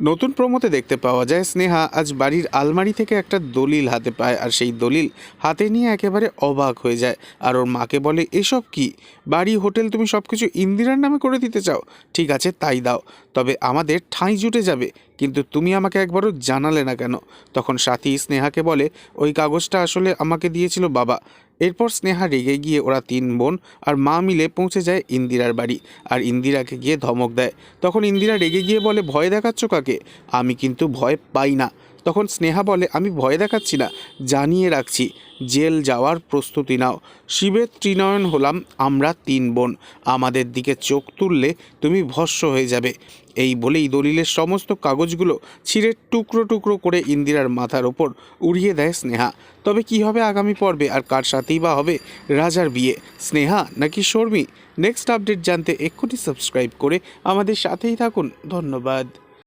নতুন প্রোমোতে দেখতে পাওয়া যায় স্নেহা আজ বাড়ির আলমারি থেকে একটা দলিল হাতে পায়, আর সেই দলিল হাতে নিয়ে একেবারে অবাক হয়ে যায়। আর ওর মাকে বলে, এসব কি? বাড়ি হোটেল তুমি সব কিছু ইন্দিরার নামে করে দিতে চাও? ঠিক আছে, তাই দাও, তবে আমাদের ঠাঁই জুটে যাবে। কিন্তু তুমি আমাকে একবারও জানালে না কেন? তখন সাথী স্নেহাকে বলে, ওই কাগজটা আসলে আমাকে দিয়েছিল বাবা। এরপর স্নেহা রেগে গিয়ে ওরা তিন বোন আর মা মিলে পৌঁছে যায় ইন্দিরার বাড়ি, আর ইন্দিরাকে গিয়ে ধমক দেয়। তখন ইন্দিরা রেগে গিয়ে বলে, ভয় দেখাচ্ছ কাকে? আমি কিন্তু ভয় পাই না। তখন স্নেহা বলে, আমি ভয় দেখাচ্ছি না, জানিয়ে রাখছি, জেল যাওয়ার প্রস্তুতি নাও। শিবের ত্রিনয়ন হলাম আমরা তিন বোন, আমাদের দিকে চোখ তুললে তুমি ভস্ম হয়ে যাবে। এই বলেই দলিলের সমস্ত কাগজগুলো ছিঁড়ে টুকরো টুকরো করে ইন্দিরার মাথার ওপর উড়িয়ে দেয় স্নেহা। তবে কি হবে আগামী পর্বে, আর কার সাথেই বা হবে রাজার বিয়ে, স্নেহা নাকি শর্মী? নেক্সট আপডেট জানতে এক্ষুনি সাবস্ক্রাইব করে আমাদের সাথেই থাকুন। ধন্যবাদ।